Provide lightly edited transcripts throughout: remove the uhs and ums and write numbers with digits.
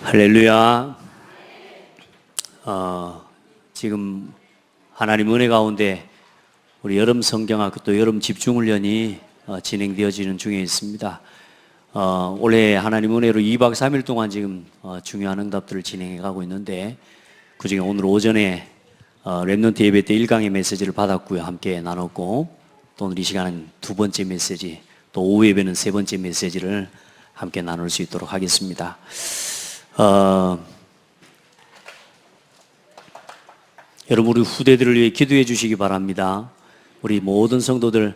할렐루야. 지금 하나님 은혜 가운데 우리 여름 성경학 또 여름 집중훈련이 진행되어지는 중에 있습니다. 올해 하나님 은혜로 2박 3일 동안 지금 중요한 응답들을 진행해 가고 있는데, 그중에 오늘 오전에 렘넌트 예배 때 1강의 메시지를 받았고요. 함께 나눴고, 또 오늘 이 시간은 두 번째 메시지, 또 오후 예배는 세 번째 메시지를 함께 나눌 수 있도록 하겠습니다. 여러분, 우리 후대들을 위해 기도해 주시기 바랍니다. 우리 모든 성도들,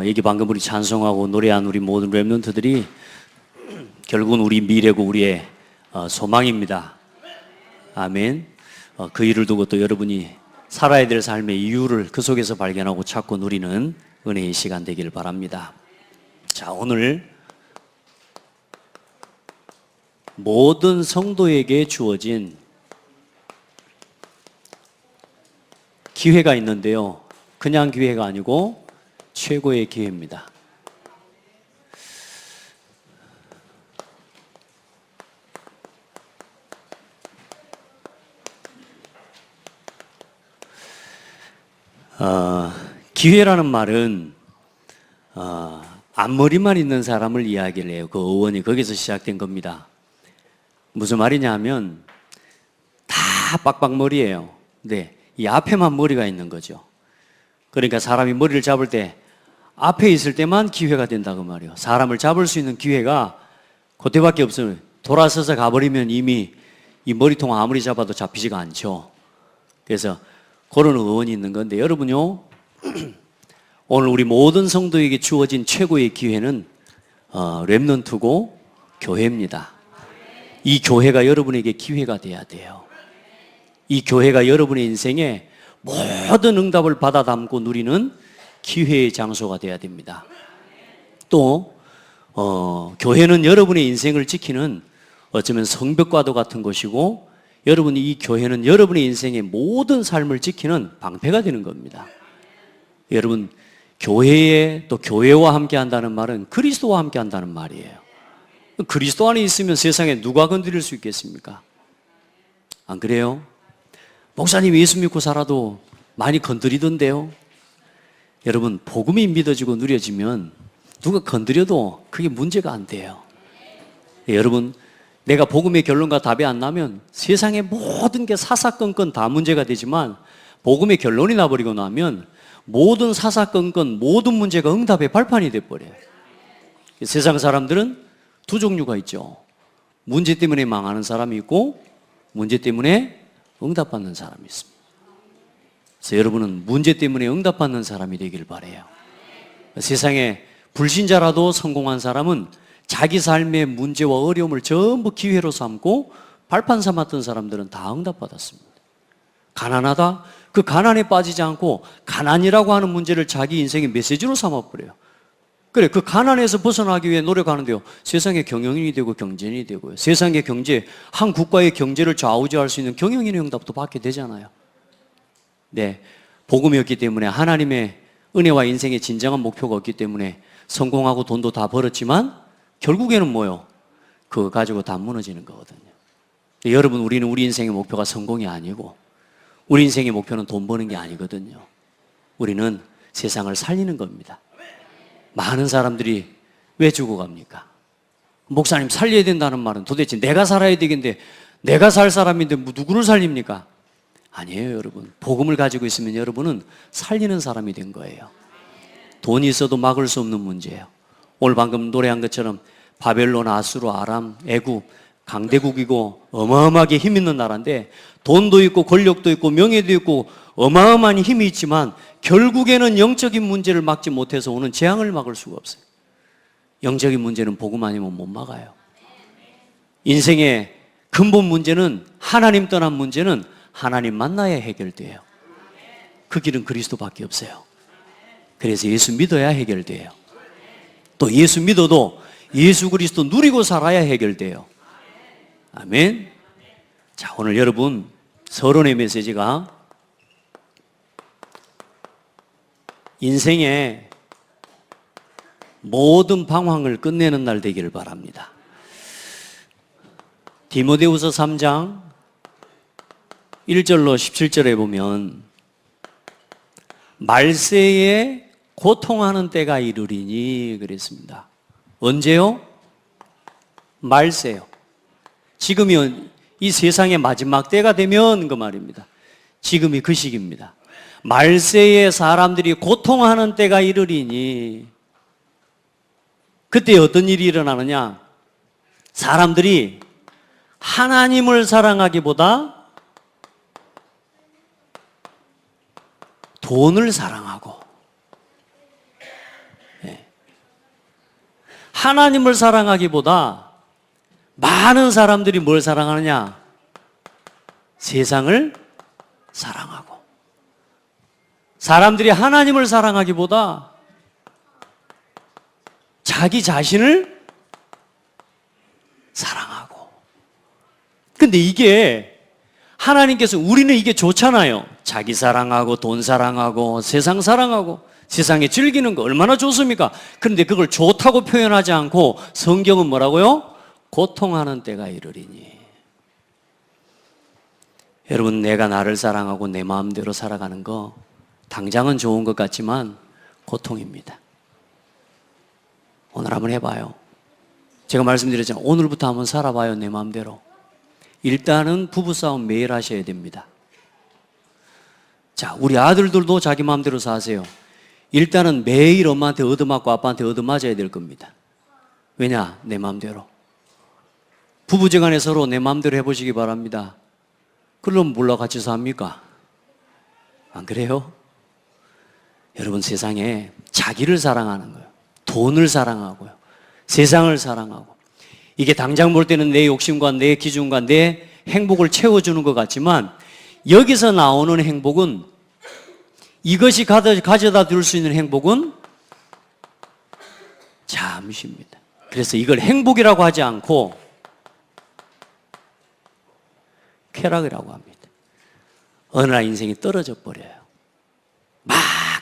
여기 방금 우리 찬송하고 노래한 우리 모든 렘넌트들이 결국은 우리 미래고 우리의 소망입니다. 아멘. 그 일을 두고 또 여러분이 살아야 될 삶의 이유를 그 속에서 발견하고 찾고 누리는 은혜의 시간 되기를 바랍니다. 자, 오늘 모든 성도에게 주어진 기회가 있는데요, 그냥 기회가 아니고 최고의 기회입니다. 기회라는 말은 앞머리만 있는 사람을 이야기를 해요. 그 어원이 거기서 시작된 겁니다. 무슨 말이냐 하면 다 빡빡머리예요. 근데 이 앞에만 머리가 있는 거죠. 그러니까 사람이 머리를 잡을 때 앞에 있을 때만 기회가 된다고 말이에요. 사람을 잡을 수 있는 기회가 그때밖에 없어요. 돌아서서 가버리면 이미 이 머리통 아무리 잡아도 잡히지가 않죠. 그래서 그런 어원이 있는 건데, 여러분요, 오늘 우리 모든 성도에게 주어진 최고의 기회는 렘넌트고 교회입니다. 이 교회가 여러분에게 기회가 돼야 돼요. 이 교회가 여러분의 인생에 모든 응답을 받아 담고 누리는 기회의 장소가 돼야 됩니다. 또 교회는 여러분의 인생을 지키는 어쩌면 성벽과도 같은 것이고, 여러분이 이 교회는 여러분의 인생의 모든 삶을 지키는 방패가 되는 겁니다. 여러분, 교회에 또 교회와 함께 한다는 말은 그리스도와 함께 한다는 말이에요. 그리스도 안에 있으면 세상에 누가 건드릴 수 있겠습니까? 안 그래요? 목사님 예수 믿고 살아도 많이 건드리던데요. 여러분, 복음이 믿어지고 누려지면 누가 건드려도 그게 문제가 안 돼요. 여러분, 내가 복음의 결론과 답이 안 나면 세상의 모든 게 사사건건 다 문제가 되지만, 복음의 결론이 나버리고 나면 모든 사사건건 모든 문제가 응답의 발판이 돼버려요. 세상 사람들은 두 종류가 있죠. 문제 때문에 망하는 사람이 있고, 문제 때문에 응답받는 사람이 있습니다. 그래서 여러분은 문제 때문에 응답받는 사람이 되길 바라요. 세상에 불신자라도 성공한 사람은 자기 삶의 문제와 어려움을 전부 기회로 삼고, 발판 삼았던 사람들은 다 응답받았습니다. 가난하다? 그 가난에 빠지지 않고 가난이라고 하는 문제를 자기 인생의 메시지로 삼아버려요. 그래, 그 가난에서 벗어나기 위해 노력하는데요, 세상의 경영인이 되고 경제인이 되고요, 세상의 경제, 한 국가의 경제를 좌우지할 수 있는 경영인의 응답도 받게 되잖아요. 네, 복음이 없기 때문에, 하나님의 은혜와 인생의 진정한 목표가 없기 때문에 성공하고 돈도 다 벌었지만 결국에는 뭐요? 그거 가지고 다 무너지는 거거든요. 여러분, 우리는 우리 인생의 목표가 성공이 아니고, 우리 인생의 목표는 돈 버는 게 아니거든요. 우리는 세상을 살리는 겁니다. 많은 사람들이 왜 죽어갑니까? 목사님, 살려야 된다는 말은 도대체 내가 살아야 되겠는데, 내가 살 사람인데 누구를 살립니까? 아니에요, 여러분. 복음을 가지고 있으면 여러분은 살리는 사람이 된 거예요. 돈이 있어도 막을 수 없는 문제예요. 오늘 방금 노래한 것처럼 바벨론, 아수르, 아람, 애굽, 강대국이고 어마어마하게 힘 있는 나라인데, 돈도 있고 권력도 있고 명예도 있고 어마어마한 힘이 있지만 결국에는 영적인 문제를 막지 못해서 오는 재앙을 막을 수가 없어요. 영적인 문제는 복음 아니면 못 막아요. 인생의 근본 문제는, 하나님 떠난 문제는 하나님 만나야 해결돼요. 그 길은 그리스도밖에 없어요. 그래서 예수 믿어야 해결돼요. 또 예수 믿어도 예수 그리스도 누리고 살아야 해결돼요. 아멘. 자, 오늘 여러분, 서론의 메시지가 인생의 모든 방황을 끝내는 날 되기를 바랍니다. 디모데후서 3장 1절로 17절에 보면 말세에 고통하는 때가 이르리니 그랬습니다. 언제요? 말세요. 지금이 이 세상의 마지막 때가 되면 그 말입니다. 지금이 그 시기입니다. 말세에 사람들이 고통하는 때가 이르리니 그때 어떤 일이 일어나느냐? 사람들이 하나님을 사랑하기보다 돈을 사랑하고 하나님을 사랑하기보다 많은 사람들이 뭘 사랑하느냐? 세상을 사랑하고 사람들이 하나님을 사랑하기보다 자기 자신을 사랑하고 근데 이게 하나님께서 우리는 이게 좋잖아요. 자기 사랑하고 돈 사랑하고 세상 사랑하고 세상에 즐기는 거 얼마나 좋습니까? 그런데 그걸 좋다고 표현하지 않고 성경은 뭐라고요? 고통하는 때가 이르리니. 여러분, 내가 나를 사랑하고 내 마음대로 살아가는 거 당장은 좋은 것 같지만 고통입니다. 오늘 한번 해봐요. 제가 말씀드렸잖아요. 오늘부터 한번 살아봐요. 내 마음대로. 일단은 부부싸움 매일 하셔야 됩니다. 자, 우리 아들들도 자기 마음대로 사세요. 일단은 매일 엄마한테 얻어맞고 아빠한테 얻어맞아야 될 겁니다. 왜냐? 내 마음대로. 부부지간에 서로 내 마음대로 해보시기 바랍니다. 그럼 몰라 같이 삽니까? 안 그래요? 여러분, 세상에 자기를 사랑하는 거예요. 돈을 사랑하고요. 세상을 사랑하고. 이게 당장 볼 때는 내 욕심과 내 기준과 내 행복을 채워주는 것 같지만 여기서 나오는 행복은 이것이 가져다 줄 수 있는 행복은 잠시입니다. 그래서 이걸 행복이라고 하지 않고 쾌락이라고 합니다. 어느 날 인생이 떨어져 버려요. 막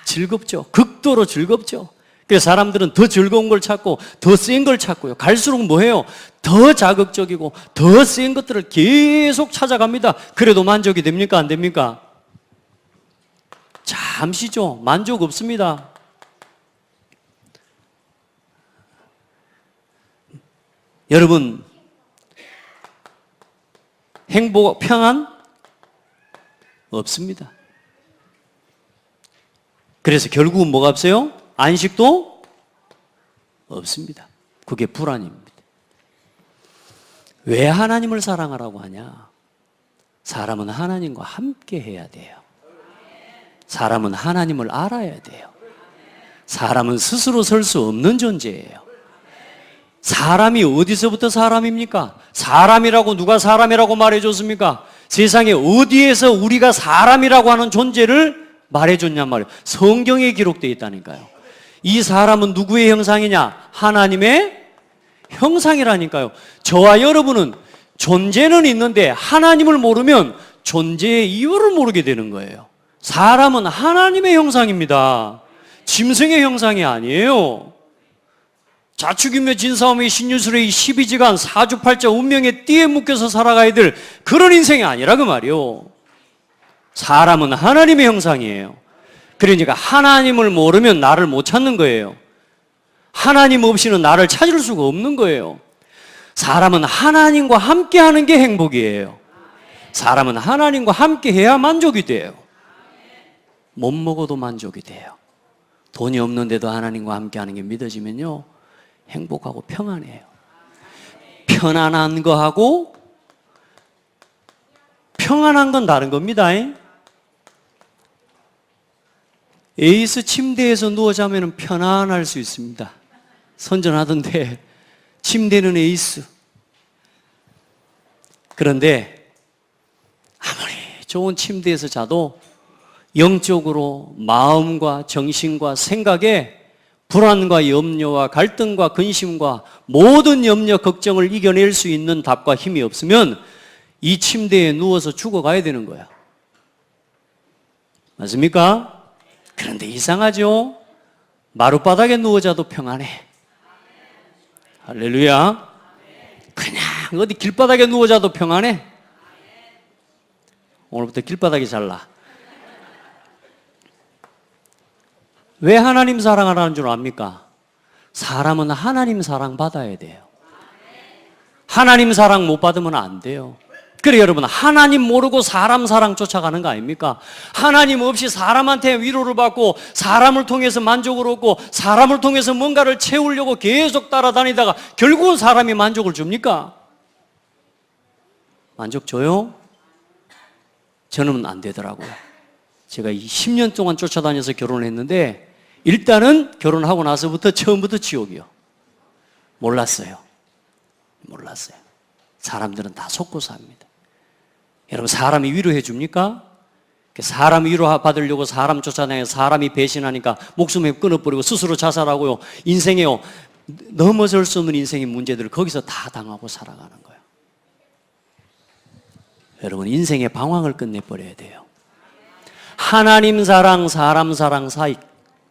즐겁죠. 극도로 즐겁죠. 그래서 사람들은 더 즐거운 걸 찾고 더 센 걸 찾고요. 갈수록 뭐해요? 더 자극적이고 더 센 것들을 계속 찾아갑니다. 그래도 만족이 됩니까? 안 됩니까? 잠시죠. 만족 없습니다. 여러분, 행복, 평안? 없습니다. 그래서 결국은 뭐가 없어요? 안식도 없습니다. 그게 불안입니다. 왜 하나님을 사랑하라고 하냐? 사람은 하나님과 함께 해야 돼요. 사람은 하나님을 알아야 돼요. 사람은 스스로 설 수 없는 존재예요. 사람이 어디서부터 사람입니까? 사람이라고 누가 사람이라고 말해줬습니까? 세상에 어디에서 우리가 사람이라고 하는 존재를 말해줬냔 말이에요. 성경에 기록되어 있다니까요. 이 사람은 누구의 형상이냐? 하나님의 형상이라니까요. 저와 여러분은 존재는 있는데 하나님을 모르면 존재의 이유를 모르게 되는 거예요. 사람은 하나님의 형상입니다. 짐승의 형상이 아니에요. 자축이며 진사오며 신유술의 12지간 사주팔자 운명의 띠에 묶여서 살아가야 될 그런 인생이 아니라 그 말이요. 사람은 하나님의 형상이에요. 그러니까 하나님을 모르면 나를 못 찾는 거예요. 하나님 없이는 나를 찾을 수가 없는 거예요. 사람은 하나님과 함께하는 게 행복이에요. 사람은 하나님과 함께해야 만족이 돼요. 못 먹어도 만족이 돼요. 돈이 없는데도 하나님과 함께하는 게 믿어지면요, 행복하고 평안해요. 편안한 거하고 평안한 건 다른 겁니다. 에이스 침대에서 누워 자면 편안할 수 있습니다. 선전하던데 침대는 에이스. 그런데 아무리 좋은 침대에서 자도 영적으로 마음과 정신과 생각에 불안과 염려와 갈등과 근심과 모든 염려, 걱정을 이겨낼 수 있는 답과 힘이 없으면 이 침대에 누워서 죽어가야 되는 거야. 맞습니까? 그런데 이상하죠? 마룻바닥에 누워 자도 평안해. 할렐루야. 그냥 어디 길바닥에 누워 자도 평안해. 오늘부터 길바닥에 잘라. 왜 하나님 사랑하라는 줄 압니까? 사람은 하나님 사랑 받아야 돼요. 하나님 사랑 못 받으면 안 돼요. 그래 여러분, 하나님 모르고 사람 사랑 쫓아가는 거 아닙니까? 하나님 없이 사람한테 위로를 받고 사람을 통해서 만족을 얻고 사람을 통해서 뭔가를 채우려고 계속 따라다니다가 결국은 사람이 만족을 줍니까? 만족 줘요? 저는 안 되더라고요. 제가 10년 동안 쫓아다녀서 결혼을 했는데 일단은 결혼하고 나서부터 처음부터 지옥이요. 몰랐어요. 사람들은 다 속고 삽니다. 여러분, 사람이 위로해 줍니까? 사람 위로 받으려고 사람 쫓아다니고 사람이 배신하니까 목숨을 끊어버리고 스스로 자살하고요. 인생에요, 넘어설 수 없는 인생의 문제들을 거기서 다 당하고 살아가는 거예요. 여러분, 인생의 방황을 끝내버려야 돼요. 하나님 사랑, 사람 사랑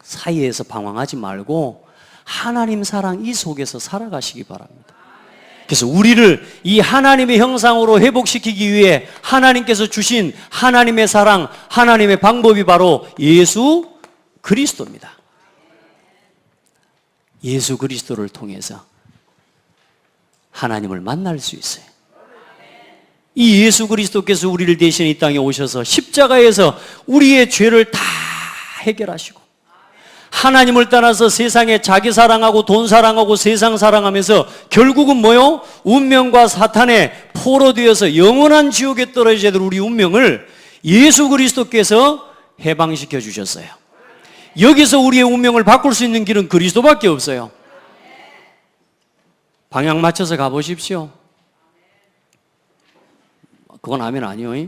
사이에서 방황하지 말고 하나님 사랑 이 속에서 살아가시기 바랍니다. 그래서 우리를 이 하나님의 형상으로 회복시키기 위해 하나님께서 주신 하나님의 사랑, 하나님의 방법이 바로 예수 그리스도입니다. 예수 그리스도를 통해서 하나님을 만날 수 있어요. 이 예수 그리스도께서 우리를 대신 이 땅에 오셔서 십자가에서 우리의 죄를 다 해결하시고 하나님을 따라서 세상에 자기 사랑하고 돈 사랑하고 세상 사랑하면서 결국은 뭐요? 운명과 사탄의 포로 되어서 영원한 지옥에 떨어져야 될 우리 운명을 예수 그리스도께서 해방시켜 주셨어요. 여기서 우리의 운명을 바꿀 수 있는 길은 그리스도밖에 없어요. 방향 맞춰서 가보십시오. 그건 아멘 아니요.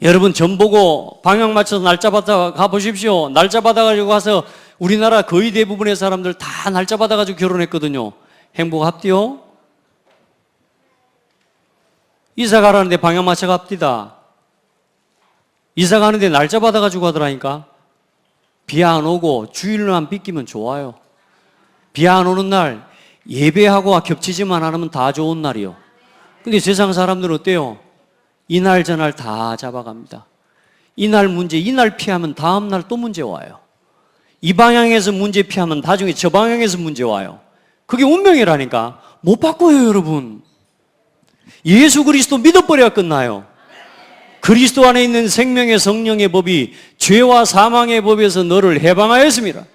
여러분, 점 보고 방향 맞춰서 날짜 받아 가보십시오. 날짜 받아가지고 가서 우리나라 거의 대부분의 사람들 다 날짜 받아가지고 결혼했거든요. 행복합디요? 이사 가라는데 방향 맞춰 갑디다. 이사 가는데 날짜 받아가지고 가더라니까. 비 안 오고 주일만 빗기면 좋아요. 비 안 오는 날 예배하고 겹치지만 않으면 다 좋은 날이요. 근데 세상 사람들은 어때요? 이날 저날 다 잡아갑니다. 이날 문제, 이날 피하면 다음 날 또 문제 와요. 이 방향에서 문제 피하면 나중에 저 방향에서 문제 와요. 그게 운명이라니까. 못 바꿔요, 여러분. 예수 그리스도 믿어버려야 끝나요. 그리스도 안에 있는 생명의 성령의 법이 죄와 사망의 법에서 너를 해방하였습니다.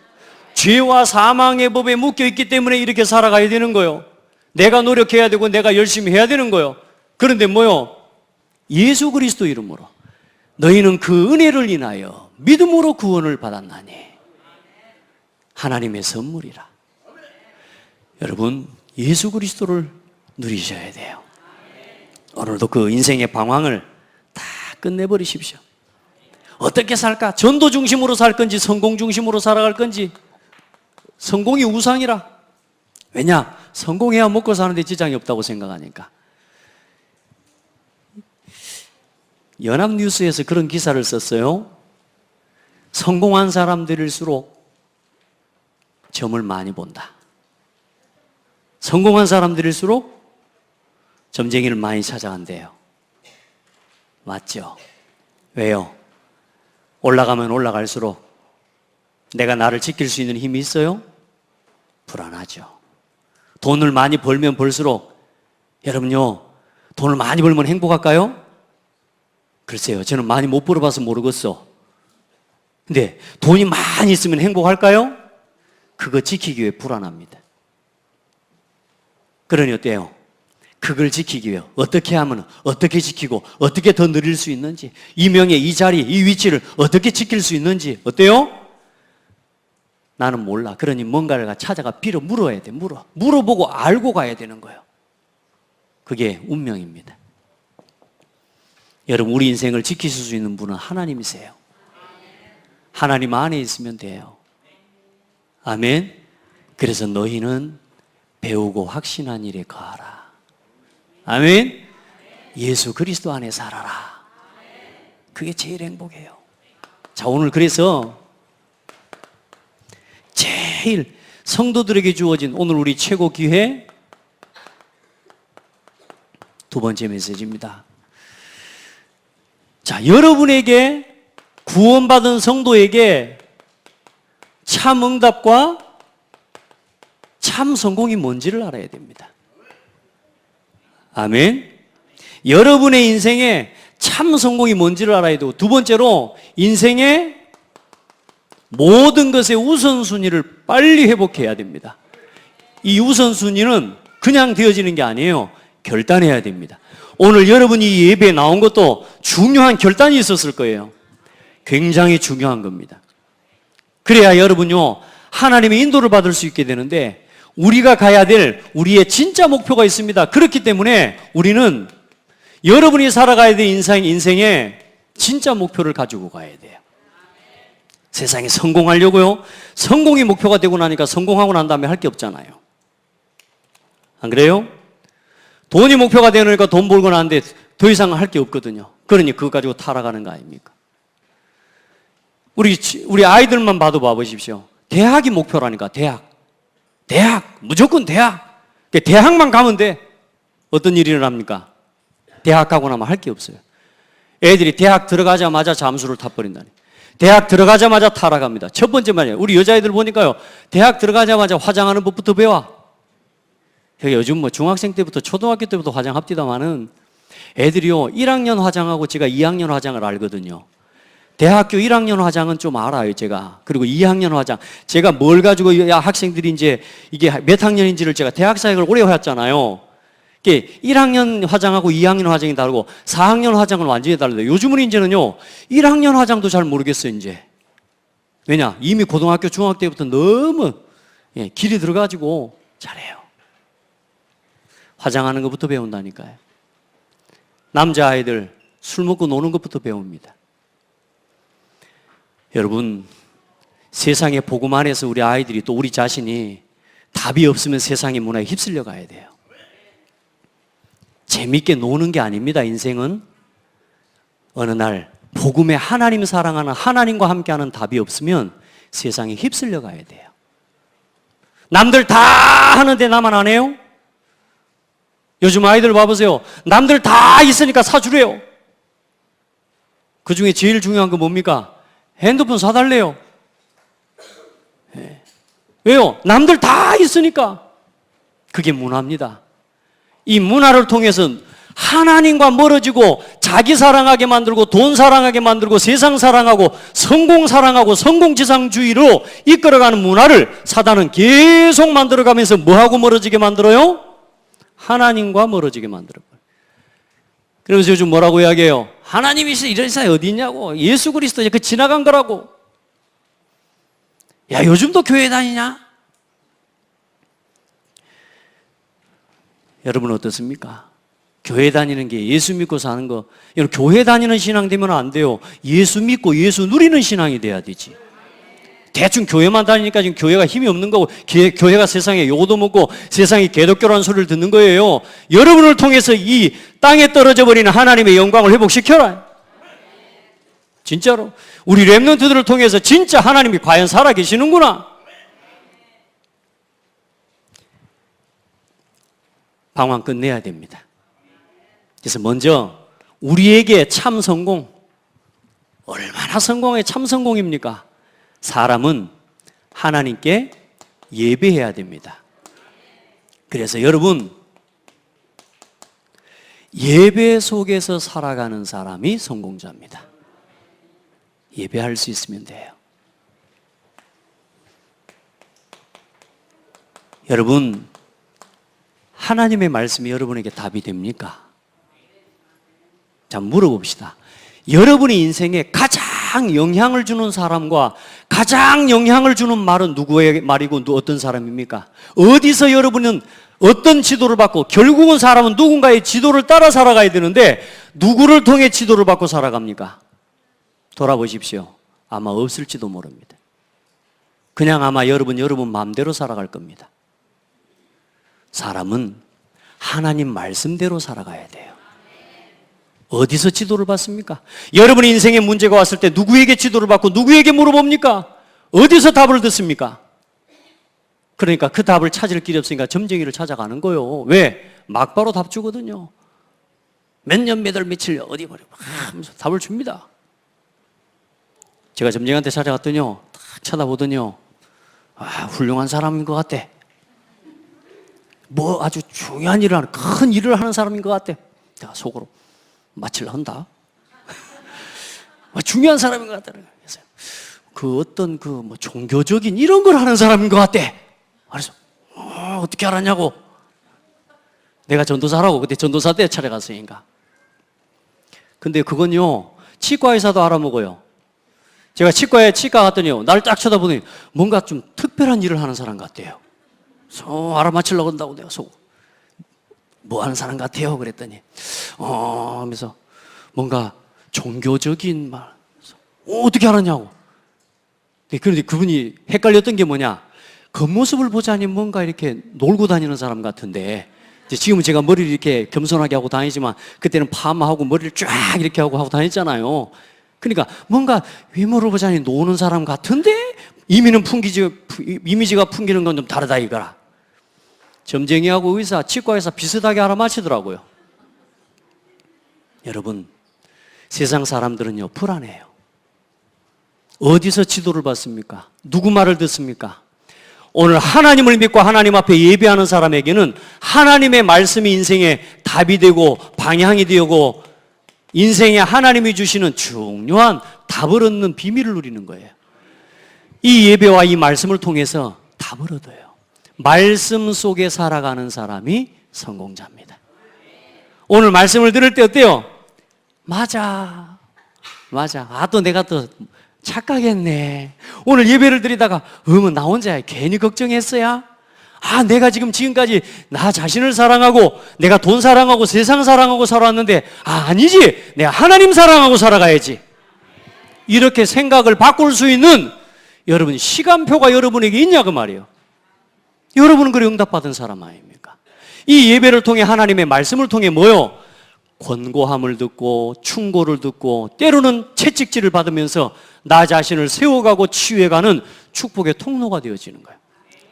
죄와 사망의 법에 묶여있기 때문에 이렇게 살아가야 되는 거예요. 내가 노력해야 되고 내가 열심히 해야 되는 거예요. 그런데 뭐요? 예수 그리스도 이름으로 너희는 그 은혜를 인하여 믿음으로 구원을 받았나니 하나님의 선물이라. 여러분, 예수 그리스도를 누리셔야 돼요. 오늘도 그 인생의 방황을 다 끝내버리십시오. 어떻게 살까? 전도 중심으로 살 건지 성공 중심으로 살아갈 건지. 성공이 우상이라. 왜냐? 성공해야 먹고 사는데 지장이 없다고 생각하니까. 연합뉴스에서 그런 기사를 썼어요. 성공한 사람들일수록 점을 많이 본다. 성공한 사람들일수록 점쟁이를 많이 찾아간대요. 맞죠? 왜요? 올라가면 올라갈수록 내가 나를 지킬 수 있는 힘이 있어요? 불안하죠. 돈을 많이 벌면 벌수록, 여러분요, 돈을 많이 벌면 행복할까요? 글쎄요, 저는 많이 못 벌어봐서 모르겠어. 근데 돈이 많이 있으면 행복할까요? 그거 지키기 위해 불안합니다. 그러니 어때요? 그걸 지키기 위해 어떻게 하면 어떻게 지키고 어떻게 더 늘릴 수 있는지, 이 명예, 이 자리, 이 위치를 어떻게 지킬 수 있는지, 어때요? 나는 몰라. 그러니 뭔가를 찾아가 물어야 돼. 물어보고 알고 가야 되는 거예요. 그게 운명입니다. 여러분, 우리 인생을 지키실 수 있는 분은 하나님이세요. 하나님 안에 있으면 돼요. 아멘. 그래서 너희는 배우고 확신한 일에 거하라. 아멘. 예수 그리스도 안에 살아라. 그게 제일 행복해요. 자, 오늘 그래서 제일 성도들에게 주어진 오늘 우리 최고 기회, 두 번째 메시지입니다. 자, 여러분에게 구원받은 성도에게 참 응답과 참 성공이 뭔지를 알아야 됩니다. 아멘. 여러분의 인생에 참 성공이 뭔지를 알아야 되고, 두 번째로 인생의 모든 것의 우선순위를 빨리 회복해야 됩니다. 이 우선순위는 그냥 되어지는 게 아니에요. 결단해야 됩니다. 오늘 여러분이 예배에 나온 것도 중요한 결단이 있었을 거예요. 굉장히 중요한 겁니다. 그래야 여러분요, 하나님의 인도를 받을 수 있게 되는데, 우리가 가야 될 우리의 진짜 목표가 있습니다. 그렇기 때문에 우리는 여러분이 살아가야 될 인생에 진짜 목표를 가지고 가야 돼요. 세상에 성공하려고요? 성공이 목표가 되고 나니까 성공하고 난 다음에 할 게 없잖아요. 안 그래요? 돈이 목표가 되니까 돈 벌고 나는데 더 이상 할 게 없거든요. 그러니 그거 가지고 타락하는 거 아닙니까? 우리 아이들만 봐도 봐보십시오. 대학이 목표라니까, 대학. 무조건 대학. 대학만 가면 돼. 어떤 일이 일어납니까? 대학 가고 나면 할 게 없어요. 애들이 대학 들어가자마자 잠수를 타버린다니. 대학 들어가자마자 타락합니다. 첫 번째 말이에요. 우리 여자애들 보니까요, 대학 들어가자마자 화장하는 법부터 배워. 요즘 뭐 중학생 때부터 초등학교 때부터 화장합디다마는 애들이요, 1학년 화장하고 제가 2학년 화장을 알거든요. 대학교 1학년 화장은 좀 알아요, 제가. 그리고 2학년 화장. 제가 뭘 가지고 학생들이 이제 이게 몇 학년인지를 제가 대학 사역을 오래 해왔잖아요. 1학년 화장하고 2학년 화장이 다르고 4학년 화장은 완전히 다르다. 요즘은 이제는요, 1학년 화장도 잘 모르겠어요, 이제. 왜냐? 이미 고등학교, 중학교 때부터 너무 길이 들어가지고 잘해요. 화장하는 것부터 배운다니까요. 남자아이들 술 먹고 노는 것부터 배웁니다. 여러분, 세상의 복음 안에서 우리 아이들이 또 우리 자신이 답이 없으면 세상의 문화에 휩쓸려 가야 돼요. 재밌게 노는 게 아닙니다, 인생은. 어느 날 복음에 하나님 사랑하는 하나님과 함께하는 답이 없으면 세상에 휩쓸려 가야 돼요. 남들 다 하는데 나만 안 해요? 요즘 아이들 봐보세요. 남들 다 있으니까 사주래요. 그 중에 제일 중요한 거 뭡니까? 핸드폰 사달래요. 왜요? 남들 다 있으니까. 그게 문화입니다. 이 문화를 통해서 하나님과 멀어지고 자기 사랑하게 만들고 돈 사랑하게 만들고 세상 사랑하고 성공 사랑하고 성공지상주의로 이끌어가는 문화를 사단은 계속 만들어가면서 뭐하고 멀어지게 만들어요? 하나님과 멀어지게 만들어요. 그러면서 요즘 뭐라고 이야기해요? 하나님이 이런 사람이 어디 있냐고. 예수 그리스도 그 지나간 거라고. 야, 요즘도 교회 다니냐? 여러분 어떻습니까? 교회 다니는 게 예수 믿고 사는 거. 여러분, 교회 다니는 신앙 되면 안 돼요. 예수 믿고 예수 누리는 신앙이 돼야 되지. 대충 교회만 다니니까 지금 교회가 힘이 없는 거고, 교회가 세상에 욕도 먹고 세상에 개독교라는 소리를 듣는 거예요. 여러분을 통해서 이 땅에 떨어져 버리는 하나님의 영광을 회복시켜라. 진짜로. 우리 렘넌트들을 통해서 진짜 하나님이 과연 살아계시는구나. 방황 끝내야 됩니다. 그래서 먼저 우리에게 참 성공, 얼마나 성공의 참 성공입니까? 사람은 하나님께 예배해야 됩니다. 그래서 여러분, 예배 속에서 살아가는 사람이 성공자입니다. 예배할 수 있으면 돼요. 여러분, 하나님의 말씀이 여러분에게 답이 됩니까? 자, 물어봅시다. 여러분의 인생에 가장 영향을 주는 사람과 가장 영향을 주는 말은 누구의 말이고 어떤 사람입니까? 어디서 여러분은 어떤 지도를 받고, 결국은 사람은 누군가의 지도를 따라 살아가야 되는데 누구를 통해 지도를 받고 살아갑니까? 돌아보십시오. 아마 없을지도 모릅니다. 그냥 아마 여러분 마음대로 살아갈 겁니다. 사람은 하나님 말씀대로 살아가야 돼요. 어디서 지도를 받습니까? 여러분의 인생에 문제가 왔을 때 누구에게 지도를 받고 누구에게 물어봅니까? 어디서 답을 듣습니까? 그러니까 그 답을 찾을 길이 없으니까 점쟁이를 찾아가는 거예요. 왜? 막바로 답 주거든요. 몇 년, 몇 월, 며칠 어디 버려 하면서 답을 줍니다. 제가 점쟁이한테 찾아갔더니요, 딱 쳐다보더니요, 훌륭한 사람인 것 같대. 뭐 아주 중요한 일을 하는, 큰 일을 하는 사람인 것 같대. 내가 속으로 마취를 한다. 중요한 사람인 것 같다. 그래서 그 어떤 그 뭐 종교적인 이런 걸 하는 사람인 것 같대. 그래서 어떻게 알았냐고. 내가 전도사라고 그때 전도사 때 찾아갔으니까. 근데 그건요, 치과 의사도 알아먹어요. 제가 치과 갔더니요, 나를 딱 쳐다보더니 뭔가 좀 특별한 일을 하는 사람 같대요. 알아맞히려고 한다고 내가 뭐 하는 사람 같아요? 그랬더니 하면서 뭔가 종교적인 말. 어떻게 알았냐고. 그런데 그분이 헷갈렸던 게 뭐냐, 겉모습을 보자니 뭔가 이렇게 놀고 다니는 사람 같은데, 지금은 제가 머리를 이렇게 겸손하게 하고 다니지만 그때는 파마하고 머리를 쫙 이렇게 하고 다녔잖아요. 그러니까 뭔가 외모를 보자니 노는 사람 같은데 이미지가 풍기는 건 좀 다르다 이거라. 점쟁이하고 의사, 치과의사 비슷하게 알아맞히더라고요. 여러분, 세상 사람들은요, 불안해요. 어디서 지도를 받습니까? 누구 말을 듣습니까? 오늘 하나님을 믿고 하나님 앞에 예배하는 사람에게는 하나님의 말씀이 인생의 답이 되고 방향이 되고 인생에 하나님이 주시는 중요한 답을 얻는 비밀을 누리는 거예요. 이 예배와 이 말씀을 통해서 답을 얻어요. 말씀 속에 살아가는 사람이 성공자입니다. 오늘 말씀을 들을 때 어때요? 맞아. 또 내가 또 착각했네. 오늘 예배를 드리다가 나 혼자 괜히 걱정했어야? 내가 지금까지 나 자신을 사랑하고 내가 돈 사랑하고 세상 사랑하고 살아왔는데 아니지, 내가 하나님 사랑하고 살아가야지. 이렇게 생각을 바꿀 수 있는 여러분 시간표가 여러분에게 있냐 그 말이에요. 여러분은 그래 응답받은 사람 아닙니까? 이 예배를 통해 하나님의 말씀을 통해 뭐요? 권고함을 듣고 충고를 듣고 때로는 채찍질을 받으면서 나 자신을 세워가고 치유해가는 축복의 통로가 되어지는 거예요.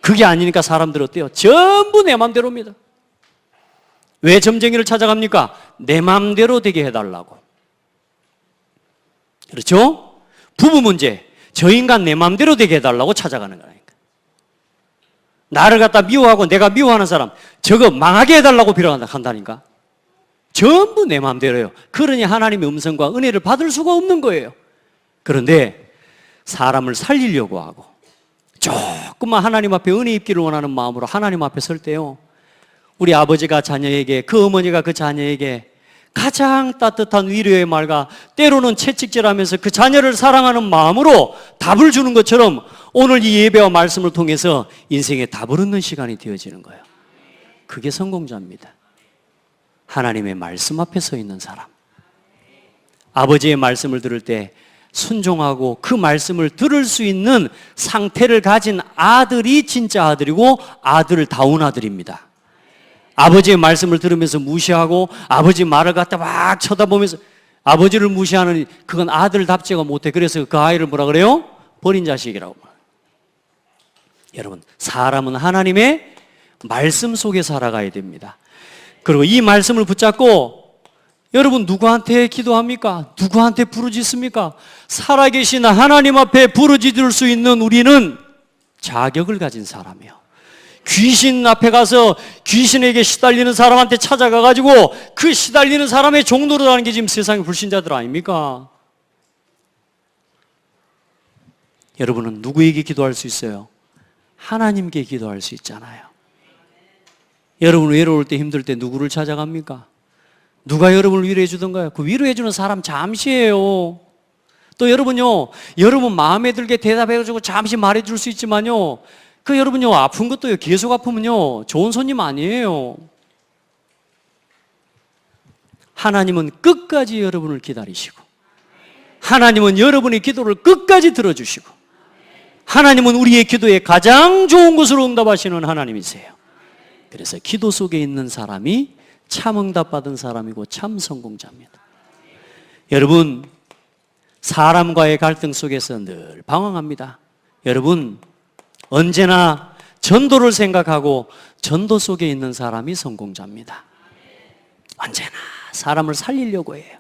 그게 아니니까 사람들 어때요? 전부 내 맘대로입니다. 왜 점쟁이를 찾아갑니까? 내 맘대로 되게 해달라고. 그렇죠? 부부 문제, 저 인간 내 맘대로 되게 해달라고 찾아가는 거라니까. 나를 갖다 미워하고 내가 미워하는 사람 저거 망하게 해달라고 빌어간다니까. 전부 내 마음대로예요. 그러니 하나님의 음성과 은혜를 받을 수가 없는 거예요. 그런데 사람을 살리려고 하고 조금만 하나님 앞에 은혜 입기를 원하는 마음으로 하나님 앞에 설 때요, 우리 아버지가 자녀에게, 그 어머니가 그 자녀에게 가장 따뜻한 위로의 말과 때로는 채찍질하면서 그 자녀를 사랑하는 마음으로 답을 주는 것처럼 오늘 이 예배와 말씀을 통해서 인생에 답을 얻는 시간이 되어지는 거예요. 그게 성공자입니다. 하나님의 말씀 앞에 서 있는 사람. 아버지의 말씀을 들을 때 순종하고 그 말씀을 들을 수 있는 상태를 가진 아들이 진짜 아들이고 아들다운 아들입니다. 아버지의 말씀을 들으면서 무시하고 아버지 말을 갖다 막 쳐다보면서 아버지를 무시하는, 그건 아들답지가 못해. 그래서 그 아이를 뭐라 그래요? 버린 자식이라고. 여러분, 사람은 하나님의 말씀 속에 살아가야 됩니다. 그리고 이 말씀을 붙잡고 여러분 누구한테 기도합니까? 누구한테 부르짖습니까? 살아계신 하나님 앞에 부르짖을 수 있는 우리는 자격을 가진 사람이에요. 귀신 앞에 가서 귀신에게 시달리는 사람한테 찾아가가지고 그 시달리는 사람의 종노릇 하는 게 지금 세상의 불신자들 아닙니까? 여러분은 누구에게 기도할 수 있어요? 하나님께 기도할 수 있잖아요. 여러분 외로울 때 힘들 때 누구를 찾아갑니까? 누가 여러분을 위로해 주던가요? 그 위로해 주는 사람 잠시예요. 또 여러분요, 여러분 마음에 들게 대답해 주고 잠시 말해 줄 수 있지만요, 그 여러분요 아픈 것도요, 계속 아프면요 좋은 손님 아니에요. 하나님은 끝까지 여러분을 기다리시고 하나님은 여러분의 기도를 끝까지 들어주시고 하나님은 우리의 기도에 가장 좋은 것으로 응답하시는 하나님이세요. 그래서 기도 속에 있는 사람이 참 응답받은 사람이고 참 성공자입니다. 여러분, 사람과의 갈등 속에서 늘 방황합니다. 여러분, 언제나 전도를 생각하고 전도 속에 있는 사람이 성공자입니다. 언제나 사람을 살리려고 해요.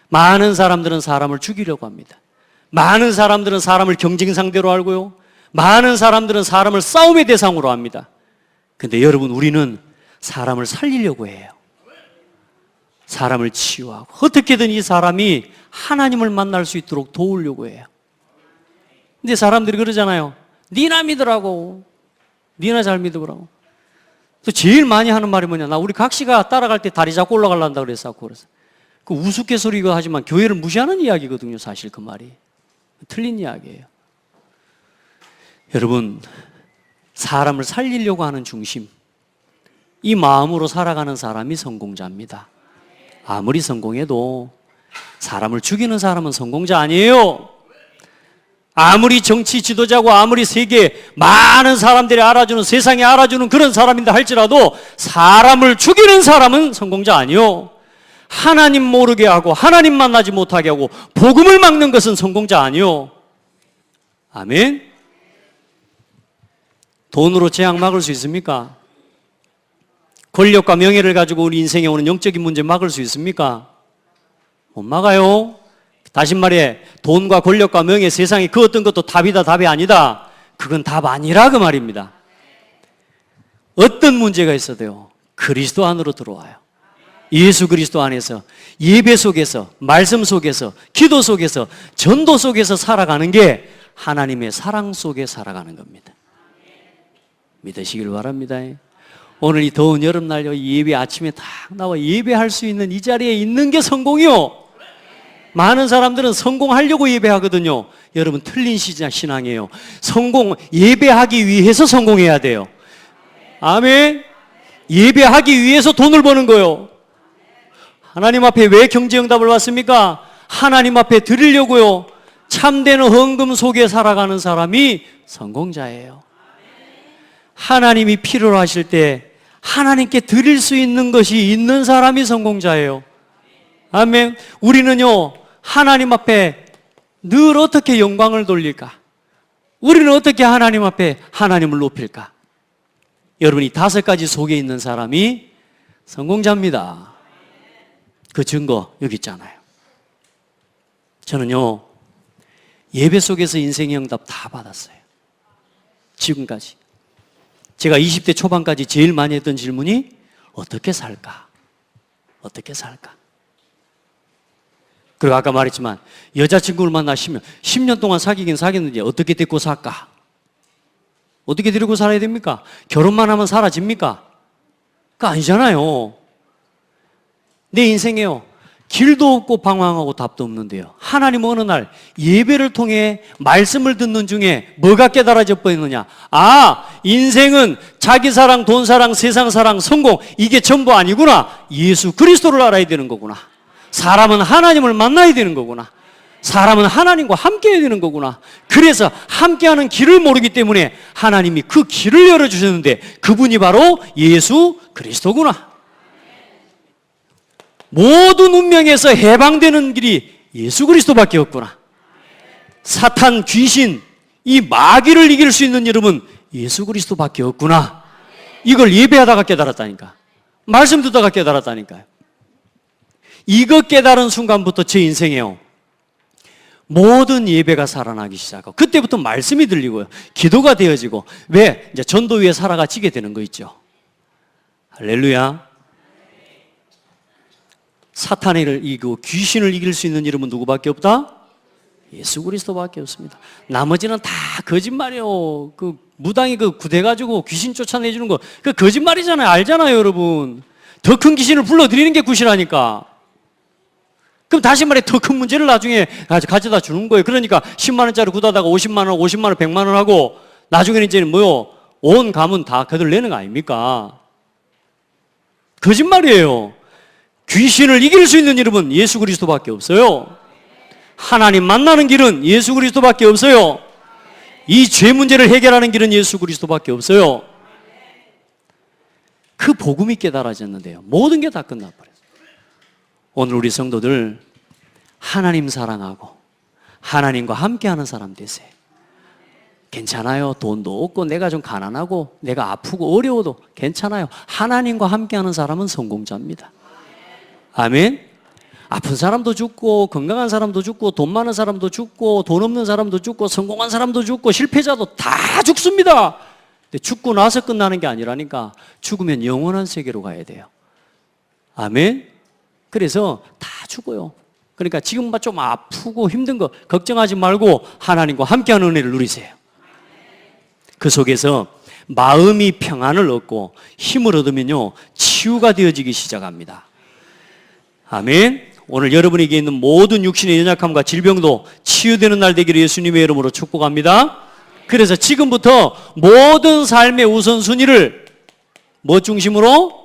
많은 사람들은 사람을 죽이려고 합니다. 많은 사람들은 사람을 경쟁 상대로 알고요. 많은 사람들은 사람을 싸움의 대상으로 합니다. 근데 여러분, 우리는 사람을 살리려고 해요. 사람을 치유하고 어떻게든 이 사람이 하나님을 만날 수 있도록 도우려고 해요. 근데 사람들이 그러잖아요. 니나 믿으라고. 니나 잘 믿으라고. 또 제일 많이 하는 말이 뭐냐. 나 우리 각시가 따라갈 때 다리 잡고 올라가려고 그랬어. 그 우스갯소리고 하지만 교회를 무시하는 이야기거든요. 사실 그 말이. 틀린 이야기예요. 여러분, 사람을 살리려고 하는 중심, 이 마음으로 살아가는 사람이 성공자입니다. 아무리 성공해도 사람을 죽이는 사람은 성공자 아니에요. 아무리 정치 지도자고 아무리 세계 많은 사람들이 알아주는, 세상이 알아주는 그런 사람인다 할지라도 사람을 죽이는 사람은 성공자 아니에요. 하나님 모르게 하고 하나님 만나지 못하게 하고 복음을 막는 것은 성공자 아니에요. 아멘. 돈으로 재앙 막을 수 있습니까? 권력과 명예를 가지고 우리 인생에 오는 영적인 문제 막을 수 있습니까? 못 막아요. 다시 말해, 돈과 권력과 명예, 세상에 그 어떤 것도 답이다, 답이 아니다. 그건 답 아니라 그 말입니다. 어떤 문제가 있어도요, 그리스도 안으로 들어와요. 예수 그리스도 안에서, 예배 속에서, 말씀 속에서, 기도 속에서, 전도 속에서 살아가는 게 하나님의 사랑 속에 살아가는 겁니다. 믿으시길 바랍니다. 오늘 이 더운 여름날 예배 아침에 딱 나와 예배할 수 있는 이 자리에 있는 게 성공이요. 많은 사람들은 성공하려고 예배하거든요. 여러분, 틀린 신앙이에요. 예배하기 위해서 성공해야 돼요. 아멘. 예배하기 위해서 돈을 버는 거요. 하나님 앞에 왜 경제응답을 받습니까? 하나님 앞에 드리려고요. 참된 헌금 속에 살아가는 사람이 성공자예요. 하나님이 필요로 하실 때 하나님께 드릴 수 있는 것이 있는 사람이 성공자예요. 아멘. 우리는요, 하나님 앞에 늘 어떻게 영광을 돌릴까? 우리는 어떻게 하나님 앞에 하나님을 높일까? 여러분, 이 5가지 속에 있는 사람이 성공자입니다. 그 증거 여기 있잖아요. 저는요, 예배 속에서 인생의 응답 다 받았어요. 지금까지. 제가 20대 초반까지 제일 많이 했던 질문이 어떻게 살까? 어떻게 살까? 그리고 아까 말했지만 여자친구를 만나시면 10년 동안 사귀긴 사귀었는데 어떻게 데리고 살까? 어떻게 데리고 살아야 됩니까? 결혼만 하면 사라집니까? 그거 아니잖아요. 내 인생에요, 길도 없고 방황하고 답도 없는데요, 하나님 어느 날 예배를 통해 말씀을 듣는 중에 뭐가 깨달아져 버리느냐? 인생은 자기 사랑, 돈 사랑, 세상 사랑, 성공, 이게 전부 아니구나. 예수 그리스도를 알아야 되는 거구나. 사람은 하나님을 만나야 되는 거구나. 사람은 하나님과 함께 해야 되는 거구나. 그래서 함께하는 길을 모르기 때문에 하나님이 그 길을 열어주셨는데 그분이 바로 예수 그리스도구나. 모든 운명에서 해방되는 길이 예수 그리스도밖에 없구나. 사탄, 귀신, 이 마귀를 이길 수 있는 이름은 예수 그리스도밖에 없구나. 이걸 예배하다가 깨달았다니까. 말씀 듣다가 깨달았다니까요. 이거 깨달은 순간부터 제 인생에요, 모든 예배가 살아나기 시작하고 그때부터 말씀이 들리고요, 기도가 되어지고, 왜? 이제 전도 위에 살아가지게 되는 거 있죠. 할렐루야. 사탄을 이기고 귀신을 이길 수 있는 이름은 누구밖에 없다? 예수 그리스도밖에 없습니다. 나머지는 다 거짓말이에요. 그 무당이 그 구대가지고 귀신 쫓아내주는 거, 그 거짓말이잖아요. 알잖아요, 여러분. 더 큰 귀신을 불러들이는 게 굿이라니까. 그럼 다시 말해, 더 큰 문제를 나중에 가져다 주는 거예요. 그러니까 10만 원짜리 구다다가 50만 원, 50만 원, 100만 원 하고 나중에는 이제는 뭐요? 온 가문 다 그들 내는 거 아닙니까? 거짓말이에요. 귀신을 이길 수 있는 이름은 예수 그리스도밖에 없어요. 하나님 만나는 길은 예수 그리스도밖에 없어요. 이 죄 문제를 해결하는 길은 예수 그리스도밖에 없어요. 그 복음이 깨달아졌는데요, 모든 게 다 끝나버렸어요. 오늘 우리 성도들 하나님 사랑하고 하나님과 함께하는 사람 되세요. 괜찮아요. 돈도 없고 내가 좀 가난하고 내가 아프고 어려워도 괜찮아요. 하나님과 함께하는 사람은 성공자입니다. 아멘. 아픈 사람도 죽고 건강한 사람도 죽고 돈 많은 사람도 죽고 돈 없는 사람도 죽고 성공한 사람도 죽고 실패자도 다 죽습니다. 근데 죽고 나서 끝나는 게 아니라니까. 죽으면 영원한 세계로 가야 돼요. 아멘. 그래서 다 죽어요. 그러니까 지금 좀 아프고 힘든 거 걱정하지 말고 하나님과 함께하는 은혜를 누리세요. 그 속에서 마음이 평안을 얻고 힘을 얻으면요 치유가 되어지기 시작합니다. 아멘. 오늘 여러분에게 있는 모든 육신의 연약함과 질병도 치유되는 날 되기를 예수님의 이름으로 축복합니다. 그래서 지금부터 모든 삶의 우선순위를 뭐 중심으로?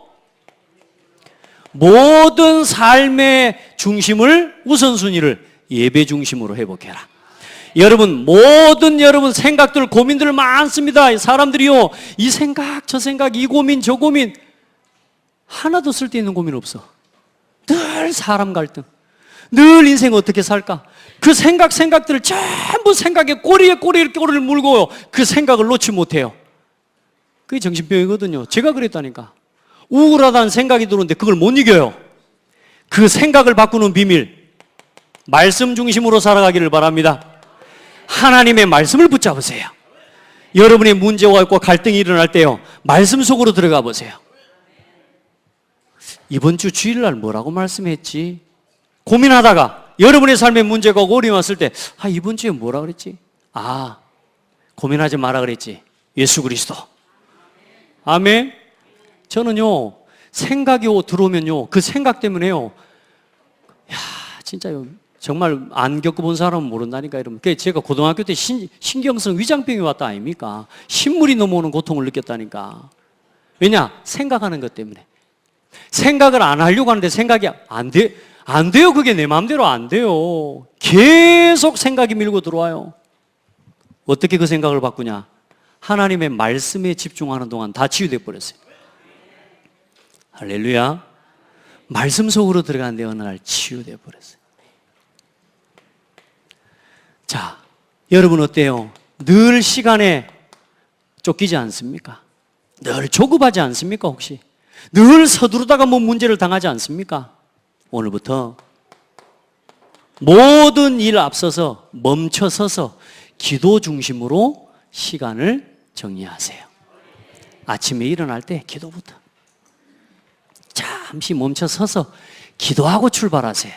모든 삶의 중심을 우선순위를 예배 중심으로 회복해라. 여러분 생각들 고민들 많습니다. 사람들이요 이 생각 저 생각 이 고민 저 고민 하나도 쓸데있는 고민 없어. 늘 사람 갈등, 늘 인생 어떻게 살까? 그 생각들을 전부 생각에 꼬리를 물고요. 그 생각을 놓지 못해요. 그게 정신병이거든요. 제가 그랬다니까. 우울하다는 생각이 들어오는데 그걸 못 이겨요. 그 생각을 바꾸는 비밀, 말씀 중심으로 살아가기를 바랍니다. 하나님의 말씀을 붙잡으세요. 여러분의 문제와 있고 갈등이 일어날 때요 말씀 속으로 들어가 보세요. 이번 주 주일날 뭐라고 말씀했지? 고민하다가 여러분의 삶에 문제가 오고 어려움이 왔을 때 이번 주에 뭐라 그랬지? 고민하지 마라 그랬지. 예수 그리스도. 아멘. 저는요 생각이 들어오면요 그 생각 때문에요 진짜요 정말 안 겪어본 사람은 모른다니까. 여러분 제가 고등학교 때 신경성 위장병이 왔다 아닙니까? 신물이 넘어오는 고통을 느꼈다니까. 왜냐? 생각하는 것 때문에. 생각을 안 하려고 하는데 생각이 안 돼요. 그게 내 마음대로 안 돼요. 계속 생각이 밀고 들어와요. 어떻게 그 생각을 바꾸냐? 하나님의 말씀에 집중하는 동안 다 치유돼 버렸어요. 할렐루야. 말씀 속으로 들어가는데 어느 날 치유돼 버렸어요. 자, 여러분 어때요? 늘 시간에 쫓기지 않습니까? 늘 조급하지 않습니까 혹시? 늘 서두르다가 문제를 당하지 않습니까? 오늘부터 모든 일 앞서서 멈춰서서 기도 중심으로 시간을 정리하세요. 아침에 일어날 때 기도부터 잠시 멈춰서서 기도하고 출발하세요.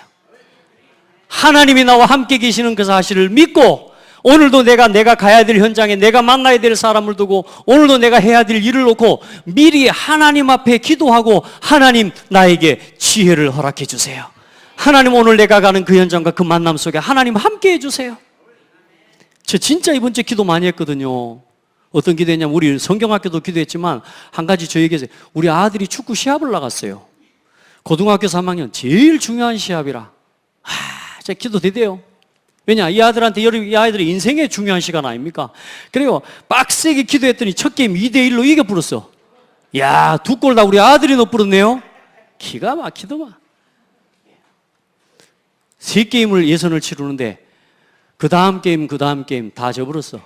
하나님이 나와 함께 계시는 그 사실을 믿고 오늘도 내가 가야 될 현장에 내가 만나야 될 사람을 두고 오늘도 내가 해야 될 일을 놓고 미리 하나님 앞에 기도하고 하나님 나에게 지혜를 허락해 주세요. 하나님 오늘 내가 가는 그 현장과 그 만남 속에 하나님 함께 해주세요. 저 진짜 이번 주에 기도 많이 했거든요. 어떤 기도했냐면 우리 성경학교도 기도했지만 한 가지 저에게 우리 아들이 축구 시합을 나갔어요. 고등학교 3학년 제일 중요한 시합이라 제가 기도 대대요. 왜냐? 이 아들한테 이 아이들의 인생의 중요한 시간 아닙니까? 그래요. 빡세게 기도했더니 첫 게임 2대1로 이겨버렸어. 야, 2골 다 우리 아들이 넣어버렸네요. 기가 막히더만. 3게임을 예선을 치르는데 그 다음 게임 다 져버렸어.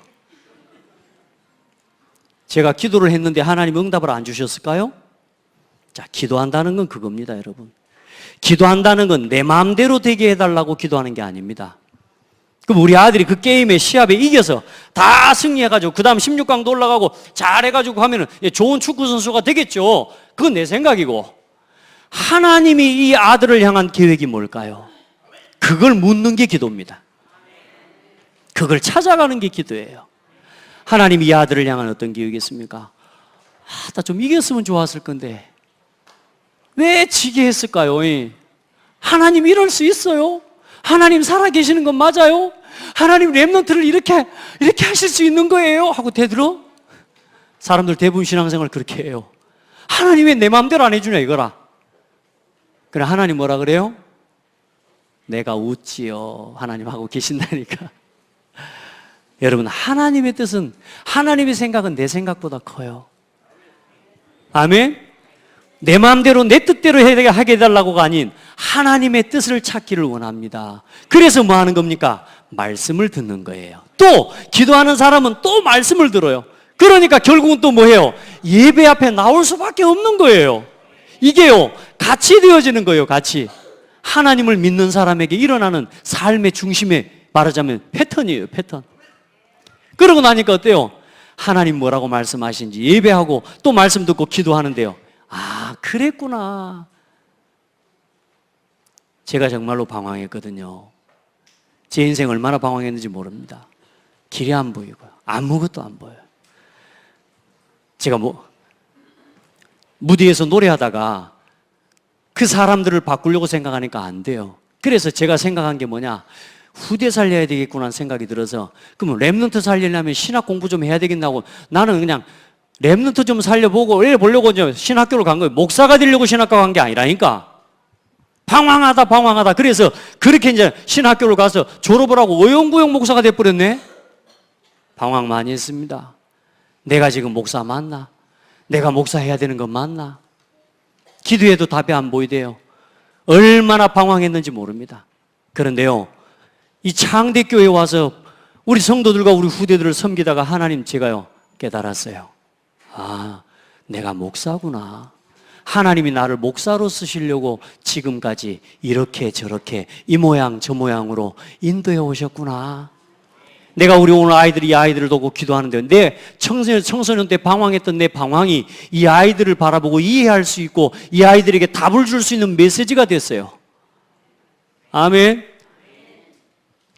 제가 기도를 했는데 하나님 응답을 안 주셨을까요? 자, 기도한다는 건 그겁니다, 여러분. 기도한다는 건 내 마음대로 되게 해달라고 기도하는 게 아닙니다. 그럼 우리 아들이 그 게임에 시합에 이겨서 다 승리해가지고 그 다음 16강도 올라가고 잘해가지고 하면은 좋은 축구 선수가 되겠죠. 그건 내 생각이고 하나님이 이 아들을 향한 계획이 뭘까요? 그걸 묻는 게 기도입니다. 그걸 찾아가는 게 기도예요. 하나님이 이 아들을 향한 어떤 계획이겠습니까? 나 좀 이겼으면 좋았을 건데 왜 지게 했을까요? 하나님 이럴 수 있어요? 하나님 살아계시는 건 맞아요? 하나님 렘넌트를 이렇게 하실 수 있는 거예요? 하고 대들어? 사람들 대부분 신앙생활 그렇게 해요. 하나님 왜 내 마음대로 안 해주냐 이거라. 그래 하나님 뭐라 그래요? 내가 웃지요. 하나님 하고 계신다니까. 여러분 하나님의 뜻은 하나님의 생각은 내 생각보다 커요. 아멘? 내 마음대로 내 뜻대로 하게 해달라고가 아닌 하나님의 뜻을 찾기를 원합니다. 그래서 뭐 하는 겁니까? 말씀을 듣는 거예요. 또 기도하는 사람은 또 말씀을 들어요. 그러니까 결국은 또 뭐예요? 예배 앞에 나올 수밖에 없는 거예요. 이게요 같이 되어지는 거예요. 같이. 하나님을 믿는 사람에게 일어나는 삶의 중심에 말하자면 패턴이에요. 패턴. 그러고 나니까 어때요? 하나님 뭐라고 말씀하신지 예배하고 또 말씀 듣고 기도하는데요. 아, 그랬구나. 제가 정말로 방황했거든요. 제 인생 얼마나 방황했는지 모릅니다. 길이 안 보이고요. 아무것도 안 보여요. 제가 무대에서 노래하다가 그 사람들을 바꾸려고 생각하니까 안 돼요. 그래서 제가 생각한 게 뭐냐, 후대 살려야 되겠구나 생각이 들어서, 그러면 랩런트 살리려면 신학 공부 좀 해야 되겠나고, 나는 그냥 랩런트 좀 살려보고 보려고 이제 신학교를 간 거예요. 목사가 되려고 신학교 간 게 아니라니까. 방황하다. 그래서 그렇게 이제 신학교를 가서 졸업을 하고 오영구영 목사가 돼버렸네. 방황 많이 했습니다. 내가 지금 목사 맞나? 내가 목사 해야 되는 건 맞나? 기도해도 답이 안 보이대요. 얼마나 방황했는지 모릅니다. 그런데요, 이 창대교회에 와서 우리 성도들과 우리 후대들을 섬기다가 하나님 제가요 깨달았어요. 아, 내가 목사구나. 하나님이 나를 목사로 쓰시려고 지금까지 이렇게 저렇게 이 모양 저 모양으로 인도해 오셨구나. 내가 우리 오늘 이 아이들을 두고 기도하는데 내 청소년 때 방황했던 내 방황이 이 아이들을 바라보고 이해할 수 있고 이 아이들에게 답을 줄 수 있는 메시지가 됐어요. 아멘.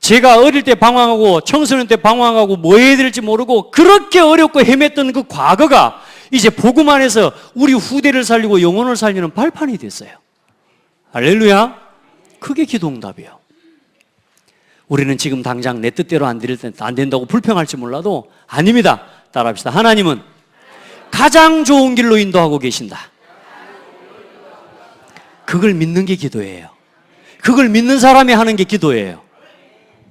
제가 어릴 때 방황하고 청소년 때 방황하고 뭐 해야 될지 모르고 그렇게 어렵고 헤맸던 그 과거가 이제 복음 안에서 우리 후대를 살리고 영혼을 살리는 발판이 됐어요. 할렐루야. 그게 기도응답이에요. 우리는 지금 당장 내 뜻대로 안 된다고 불평할지 몰라도 아닙니다. 따라합시다. 하나님은 가장 좋은 길로 인도하고 계신다. 그걸 믿는 게 기도예요. 그걸 믿는 사람이 하는 게 기도예요.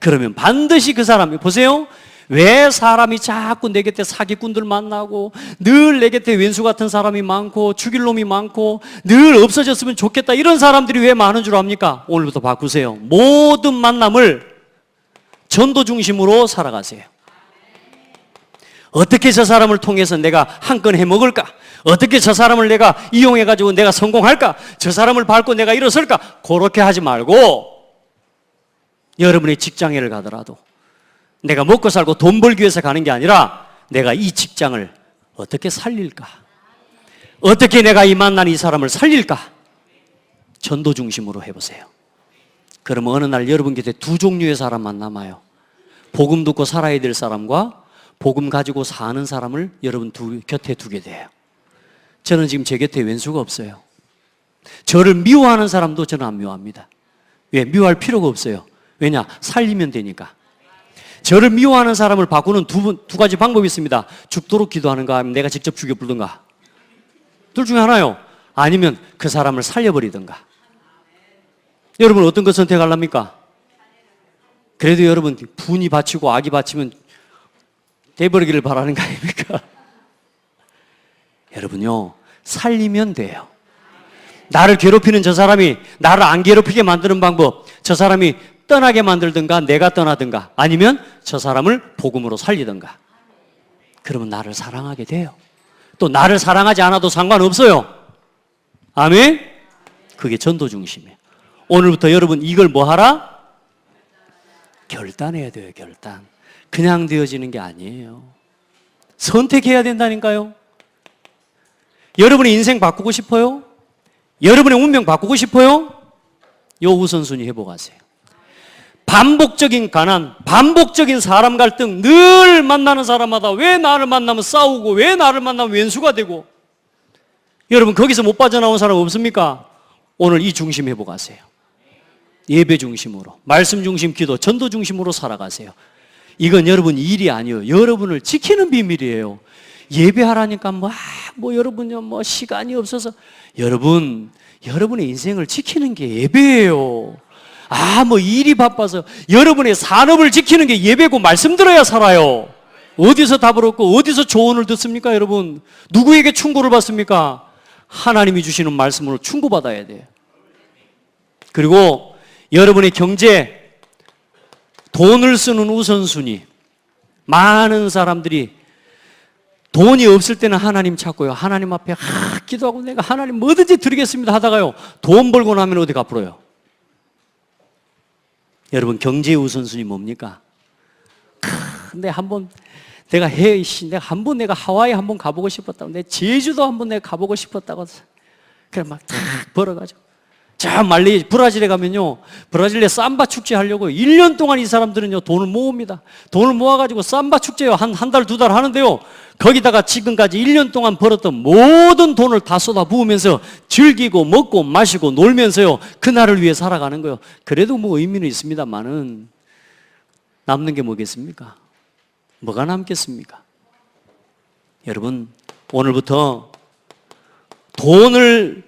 그러면 반드시 그 사람이, 보세요. 왜 사람이 자꾸 내 곁에 사기꾼들 만나고 늘 내 곁에 왼수 같은 사람이 많고 죽일 놈이 많고 늘 없어졌으면 좋겠다 이런 사람들이 왜 많은 줄 압니까? 오늘부터 바꾸세요. 모든 만남을 전도 중심으로 살아가세요. 어떻게 저 사람을 통해서 내가 한 건 해먹을까? 어떻게 저 사람을 내가 이용해가지고 내가 성공할까? 저 사람을 밟고 내가 일어설까? 그렇게 하지 말고 여러분의 직장에를 가더라도 내가 먹고 살고 돈 벌기 위해서 가는 게 아니라 내가 이 직장을 어떻게 살릴까? 어떻게 내가 이 만난 이 사람을 살릴까? 전도 중심으로 해보세요. 그러면 어느 날 여러분 곁에 두 종류의 사람만 남아요. 복음 듣고 살아야 될 사람과 복음 가지고 사는 사람을 여러분 곁에 두게 돼요. 저는 지금 제 곁에 왼수가 없어요. 저를 미워하는 사람도 저는 안 미워합니다. 왜? 미워할 필요가 없어요. 왜냐? 살리면 되니까. 저를 미워하는 사람을 바꾸는 두 가지 방법이 있습니다. 죽도록 기도하는가 하면 내가 직접 죽여 부르든가. 둘 중에 하나요. 아니면 그 사람을 살려버리든가. 여러분 어떤 거 선택하랍니까? 그래도 여러분 분이 바치고 악이 바치면 돼버리기를 바라는 거 아닙니까? 여러분요, 살리면 돼요. 나를 괴롭히는 저 사람이 나를 안 괴롭히게 만드는 방법, 저 사람이 떠나게 만들든가 내가 떠나든가 아니면 저 사람을 복음으로 살리든가. 그러면 나를 사랑하게 돼요. 또 나를 사랑하지 않아도 상관없어요. 아멘? 그게 전도 중심이에요. 오늘부터 여러분 이걸 뭐 하라? 결단해야 돼요. 결단. 그냥 되어지는 게 아니에요. 선택해야 된다니까요. 여러분의 인생 바꾸고 싶어요? 여러분의 운명 바꾸고 싶어요? 요 우선순위 회복하세요. 반복적인 가난, 반복적인 사람 갈등, 늘 만나는 사람마다 왜 나를 만나면 싸우고 왜 나를 만나면 왼수가 되고, 여러분 거기서 못 빠져나온 사람 없습니까? 오늘 이 중심 회복하세요. 예배 중심으로, 말씀 중심 기도, 전도 중심으로 살아가세요. 이건 여러분 일이 아니에요. 여러분을 지키는 비밀이에요. 예배하라니까 여러분요 시간이 없어서, 여러분의 인생을 지키는 게 예배예요. 일이 바빠서 여러분의 산업을 지키는 게 예배고 말씀 들어야 살아요. 어디서 답을 얻고 어디서 조언을 듣습니까? 여러분 누구에게 충고를 받습니까? 하나님이 주시는 말씀으로 충고받아야 돼요. 그리고 여러분의 경제, 돈을 쓰는 우선순위, 많은 사람들이 돈이 없을 때는 하나님 찾고요. 하나님 앞에 기도하고 내가 하나님 뭐든지 드리겠습니다 하다가요. 돈 벌고 나면 어디 갚으러요? 여러분 경제의 우선순위 뭡니까? 근데 한번 내가 내가 하와이 한번 가보고 싶었다고, 내 제주도 한번 내가 가보고 싶었다고, 그래 막 탁 벌어가지고 브라질에 가면요, 브라질에 삼바 축제 하려고 1년 동안 이 사람들은요 돈을 모읍니다. 돈을 모아가지고 삼바 축제요 한 달, 2달 하는데요, 거기다가 지금까지 1년 동안 벌었던 모든 돈을 다 쏟아 부으면서 즐기고 먹고 마시고 놀면서요 그날을 위해 살아가는 거예요. 그래도 뭐 의미는 있습니다만은 남는 게 뭐겠습니까? 뭐가 남겠습니까? 여러분, 오늘부터 돈을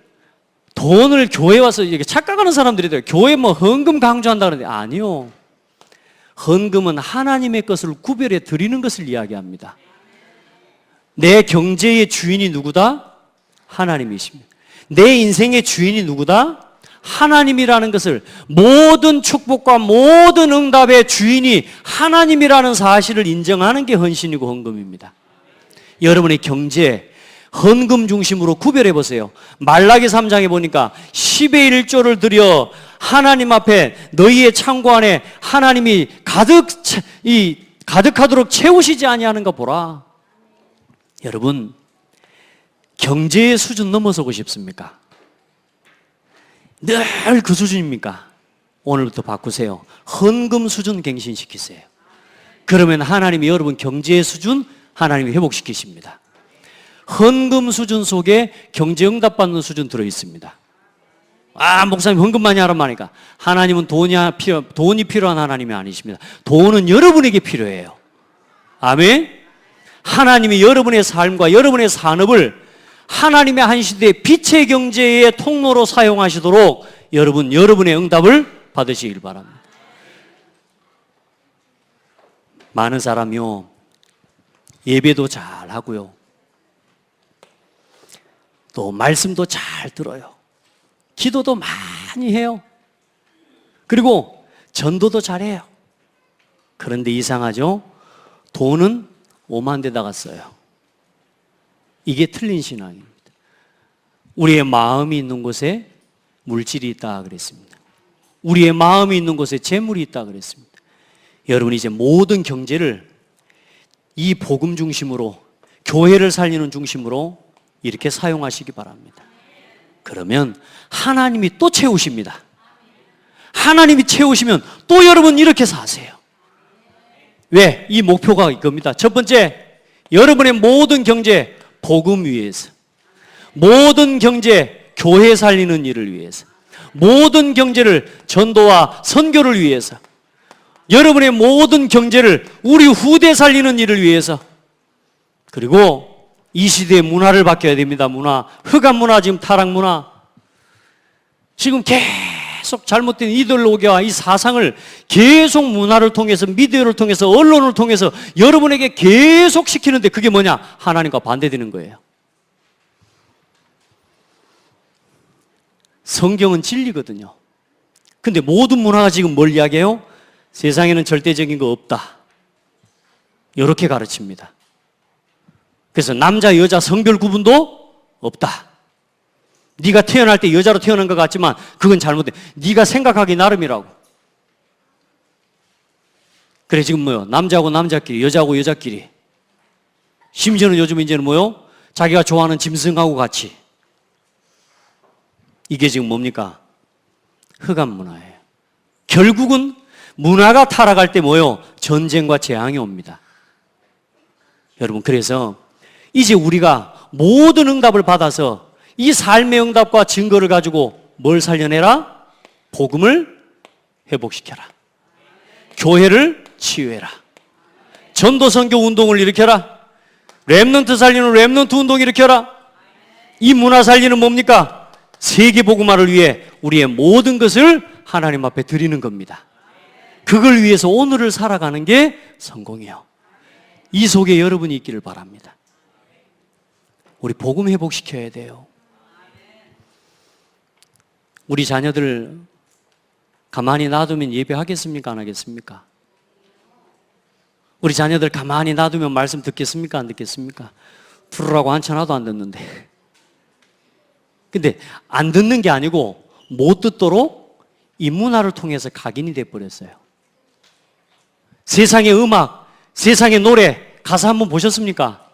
교회 와서 이렇게 착각하는 사람들이 돼요. 교회 뭐 헌금 강조한다 그러는데 아니요. 헌금은 하나님의 것을 구별해 드리는 것을 이야기합니다. 내 경제의 주인이 누구다? 하나님이십니다. 내 인생의 주인이 누구다? 하나님이라는 것을, 모든 축복과 모든 응답의 주인이 하나님이라는 사실을 인정하는 게 헌신이고 헌금입니다. 여러분의 경제, 헌금 중심으로 구별해 보세요. 말라기 3장에 보니까 10의 1조를 들여 하나님 앞에 너희의 창고 안에 하나님이 가득하도록 채우시지 아니하는가 보라. 여러분, 경제의 수준 넘어서고 싶습니까? 늘 그 수준입니까? 오늘부터 바꾸세요. 헌금 수준 갱신시키세요. 그러면 하나님이 여러분 경제의 수준 하나님이 회복시키십니다. 헌금 수준 속에 경제 응답받는 수준 들어있습니다. 목사님 헌금 많이 하란 말이니까. 하나님은 돈이 필요한 하나님이 아니십니다. 돈은 여러분에게 필요해요. 아멘? 하나님이 여러분의 삶과 여러분의 산업을 하나님의 한 시대의 빛의 경제의 통로로 사용하시도록 여러분의 응답을 받으시길 바랍니다. 많은 사람이요, 예배도 잘 하고요, 또 말씀도 잘 들어요, 기도도 많이 해요, 그리고 전도도 잘해요. 그런데 이상하죠? 돈은 오만 데다가 써요. 이게 틀린 신앙입니다. 우리의 마음이 있는 곳에 물질이 있다 그랬습니다. 우리의 마음이 있는 곳에 재물이 있다 그랬습니다. 여러분, 이제 모든 경제를 이 복음 중심으로, 교회를 살리는 중심으로 이렇게 사용하시기 바랍니다. 그러면 하나님이 또 채우십니다. 하나님이 채우시면 또 여러분 이렇게 사세요. 왜? 이 목표가 이겁니다. 첫 번째, 여러분의 모든 경제 복음 위해서, 모든 경제 교회 살리는 일을 위해서, 모든 경제를 전도와 선교를 위해서, 여러분의 모든 경제를 우리 후대 살리는 일을 위해서, 그리고 이 시대의 문화를 바뀌어야 됩니다. 흑암 문화, 지금 타락 문화, 지금 계속 잘못된 이데올로기와 이 사상을 계속 문화를 통해서, 미디어를 통해서, 언론을 통해서 여러분에게 계속 시키는데 그게 뭐냐? 하나님과 반대되는 거예요. 성경은 진리거든요. 근데 모든 문화가 지금 뭘 이야기해요? 세상에는 절대적인 거 없다, 이렇게 가르칩니다. 그래서 남자 여자 성별 구분도 없다. 네가 태어날 때 여자로 태어난 것 같지만 그건 잘못돼. 네가 생각하기 나름이라고. 그래, 지금 남자하고 남자끼리, 여자하고 여자끼리, 심지어는 요즘 이제는 자기가 좋아하는 짐승하고 같이. 이게 지금 뭡니까? 흑암 문화예요. 결국은 문화가 타락할 때 전쟁과 재앙이 옵니다. 여러분, 그래서 이제 우리가 모든 응답을 받아서 이 삶의 응답과 증거를 가지고 뭘 살려내라? 복음을 회복시켜라. 교회를 치유해라. 전도 선교 운동을 일으켜라. 렘넌트 살리는 렘넌트 운동 일으켜라. 이 문화 살리는 뭡니까? 세계 복음화를 위해 우리의 모든 것을 하나님 앞에 드리는 겁니다. 그걸 위해서 오늘을 살아가는 게 성공이에요. 이 속에 여러분이 있기를 바랍니다. 우리 복음 회복시켜야 돼요. 우리 자녀들 가만히 놔두면 예배하겠습니까? 안 하겠습니까? 우리 자녀들 가만히 놔두면 말씀 듣겠습니까? 안 듣겠습니까? 들으라고 앉혀놔도 안 듣는데. 근데 안 듣는 게 아니고 못 듣도록 이 문화를 통해서 각인이 돼버렸어요. 세상의 음악, 세상의 노래, 가사 한번 보셨습니까?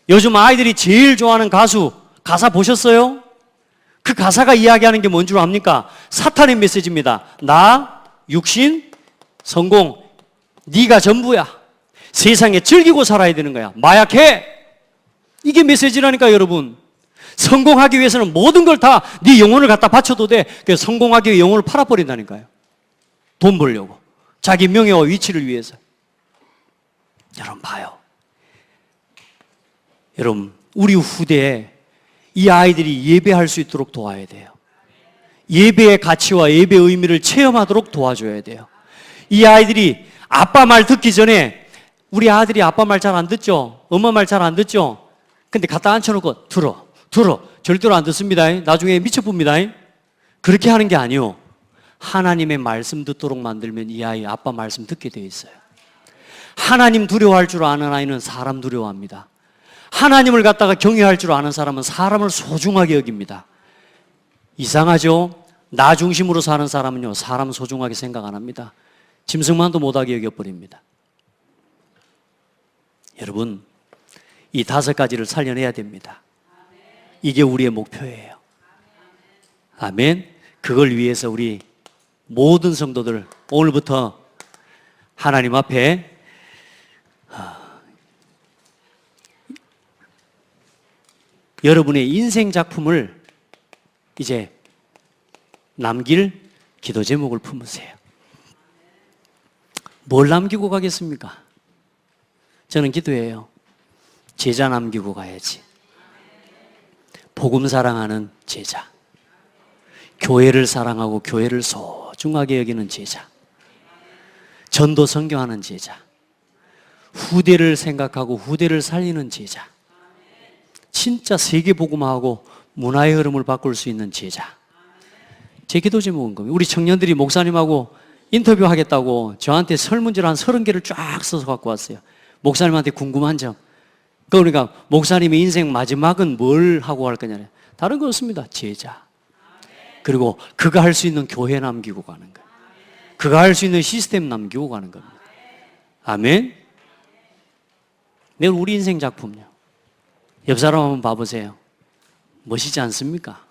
요즘 아이들이 제일 좋아하는 가수, 가사 보셨어요? 그 가사가 이야기하는 게 뭔 줄 압니까? 사탄의 메시지입니다. 나, 육신, 성공, 네가 전부야. 세상에 즐기고 살아야 되는 거야. 마약해! 이게 메시지라니까 여러분. 성공하기 위해서는 모든 걸 다 네 영혼을 갖다 바쳐도 돼. 그래서 성공하기 위해 영혼을 팔아버린다니까요. 돈 벌려고. 자기 명예와 위치를 위해서. 여러분 봐요. 여러분 우리 후대에 이 아이들이 예배할 수 있도록 도와야 돼요. 예배의 가치와 예배의 의미를 체험하도록 도와줘야 돼요. 이 아이들이 아빠 말 듣기 전에, 우리 아들이 아빠 말 잘 안 듣죠? 엄마 말 잘 안 듣죠? 근데 갖다 앉혀놓고 들어 절대로 안 듣습니다. 나중에 미쳐봅니다. 그렇게 하는 게 아니요, 하나님의 말씀 듣도록 만들면 이 아이 아빠 말씀 듣게 돼 있어요. 하나님 두려워할 줄 아는 아이는 사람 두려워합니다. 하나님을 갖다가 경외할 줄 아는 사람은 사람을 소중하게 여깁니다. 이상하죠? 나 중심으로 사는 사람은요, 사람 소중하게 생각 안 합니다. 짐승만도 못하게 여겨버립니다. 여러분, 이 5가지를 살려내야 됩니다. 이게 우리의 목표예요. 아멘. 그걸 위해서 우리 모든 성도들 오늘부터 하나님 앞에 여러분의 인생 작품을 이제 남길 기도 제목을 품으세요. 뭘 남기고 가겠습니까? 저는 기도해요. 제자 남기고 가야지. 복음 사랑하는 제자, 교회를 사랑하고 교회를 소중하게 여기는 제자, 전도 선교하는 제자, 후대를 생각하고 후대를 살리는 제자, 진짜 세계 복음화하고 문화의 흐름을 바꿀 수 있는 제자. 제 기도 제목은 겁니다. 우리 청년들이 목사님하고 인터뷰하겠다고 저한테 설문지를 한 30개를 쫙 써서 갖고 왔어요. 목사님한테 궁금한 점. 그러니까 목사님의 인생 마지막은 뭘 하고 할 거냐. 다른 거 없습니다. 제자. 그리고 그가 할 수 있는 교회 남기고 가는 거예요. 그가 할 수 있는 시스템 남기고 가는 겁니다. 아멘. 내일 우리 인생 작품요. 옆 사람 한번 봐보세요. 멋있지 않습니까?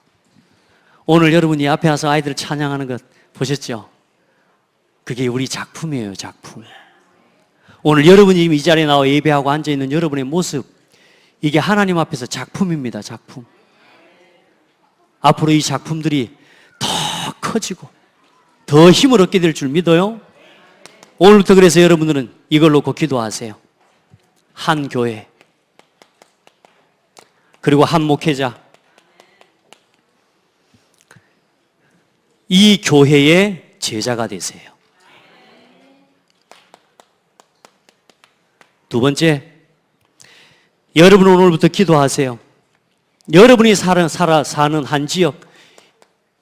오늘 여러분이 앞에 와서 아이들 찬양하는 것 보셨죠? 그게 우리 작품이에요. 작품. 오늘 여러분이 이 자리에 나와 예배하고 앉아있는 여러분의 모습, 이게 하나님 앞에서 작품입니다. 작품. 앞으로 이 작품들이 더 커지고 더 힘을 얻게 될 줄 믿어요. 오늘부터 그래서 여러분들은 이걸 놓고 기도하세요. 한 교회, 그리고 한 목회자, 이 교회의 제자가 되세요. 두 번째, 여러분은 오늘부터 기도하세요. 여러분이 사는 한 지역,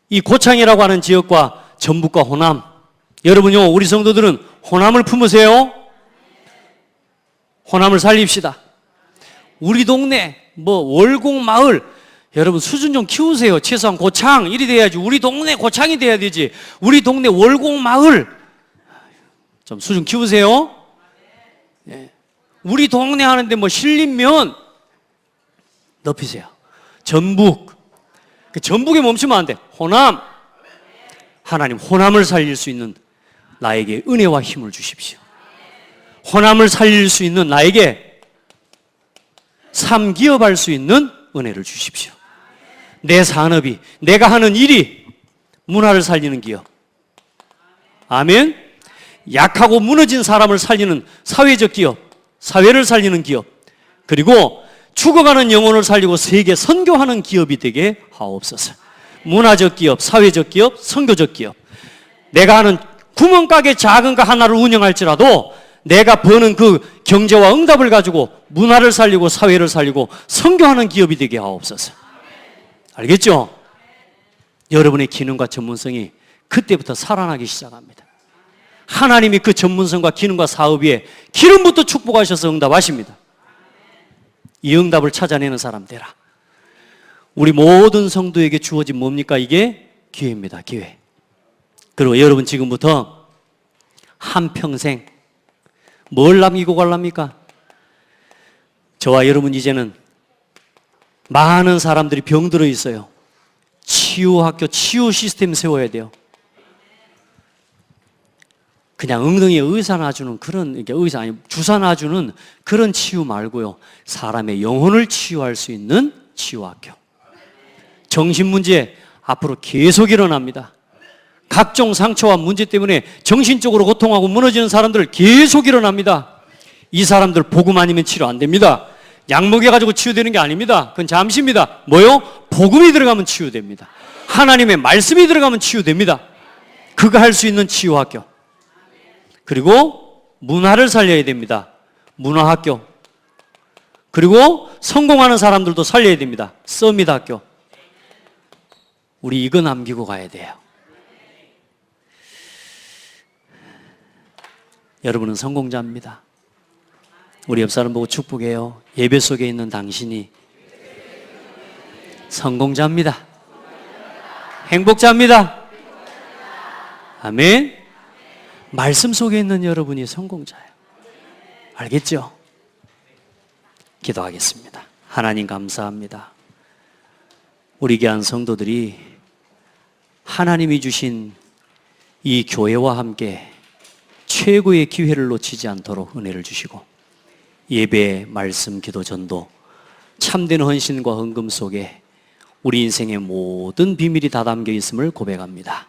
이 고창이라고 하는 지역과 전북과 호남, 여러분요, 우리 성도들은 호남을 품으세요. 호남을 살립시다. 우리 동네, 월곡 마을, 여러분 수준 좀 키우세요. 최소한 고창 이리 돼야지. 우리 동네 고창이 돼야 되지. 우리 동네 월곡 마을 좀 수준 키우세요. 네. 우리 동네 하는데 신림면 높이세요. 전북, 전북에 멈추면 안 돼. 호남, 하나님 호남을 살릴 수 있는 나에게 은혜와 힘을 주십시오. 호남을 살릴 수 있는 나에게 삼기업할 수 있는 은혜를 주십시오. 내 산업이, 내가 하는 일이 문화를 살리는 기업. 아멘. 약하고 무너진 사람을 살리는 사회적 기업, 사회를 살리는 기업, 그리고 죽어가는 영혼을 살리고 세계 선교하는 기업이 되게 하옵소서. 문화적 기업, 사회적 기업, 선교적 기업. 내가 하는 구멍가게 작은 거 하나를 운영할지라도 내가 버는 그 경제와 응답을 가지고 문화를 살리고 사회를 살리고 선교하는 기업이 되게 하옵소서. 알겠죠? 여러분의 기능과 전문성이 그때부터 살아나기 시작합니다. 하나님이 그 전문성과 기능과 사업 위에 기름부터 축복하셔서 응답하십니다. 이 응답을 찾아내는 사람 되라. 우리 모든 성도에게 주어진 뭡니까? 이게 기회입니다. 기회. 그리고 여러분 지금부터 한평생 뭘 남기고 갈랍니까? 저와 여러분 이제는 많은 사람들이 병들어 있어요. 치유학교, 치유 시스템 세워야 돼요. 그냥 엉덩이에 의사 놔주는 그런, 이게 의사 아니 주사 놔주는 그런 치유 말고요. 사람의 영혼을 치유할 수 있는 치유학교. 정신문제 앞으로 계속 일어납니다. 각종 상처와 문제 때문에 정신적으로 고통하고 무너지는 사람들 계속 일어납니다. 이 사람들 복음 아니면 치료 안 됩니다. 약 먹여가지고 치유되는 게 아닙니다. 그건 잠시입니다. 뭐요? 복음이 들어가면 치유됩니다. 하나님의 말씀이 들어가면 치유됩니다. 그거 할 수 있는 치유학교. 그리고 문화를 살려야 됩니다. 문화학교. 그리고 성공하는 사람들도 살려야 됩니다. 서밋 학교. 우리 이거 남기고 가야 돼요. 여러분은 성공자입니다. 우리 옆 사람 보고 축복해요. 예배 속에 있는 당신이 성공자입니다. 행복자입니다. 아멘. 말씀 속에 있는 여러분이 성공자예요. 알겠죠? 기도하겠습니다. 하나님 감사합니다. 우리 귀한 성도들이 하나님이 주신 이 교회와 함께 최고의 기회를 놓치지 않도록 은혜를 주시고 예배, 말씀, 기도, 전도, 참된 헌신과 헌금 속에 우리 인생의 모든 비밀이 다 담겨 있음을 고백합니다.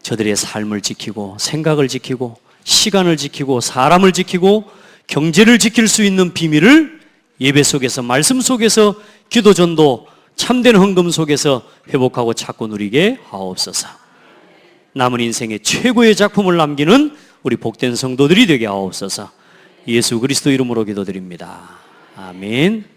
저들의 삶을 지키고 생각을 지키고 시간을 지키고 사람을 지키고 경제를 지킬 수 있는 비밀을 예배 속에서 말씀 속에서 기도, 전도, 참된 헌금 속에서 회복하고 찾고 누리게 하옵소서. 남은 인생의 최고의 작품을 남기는 우리 복된 성도들이 되게 하옵소서. 예수 그리스도 이름으로 기도드립니다. 아멘.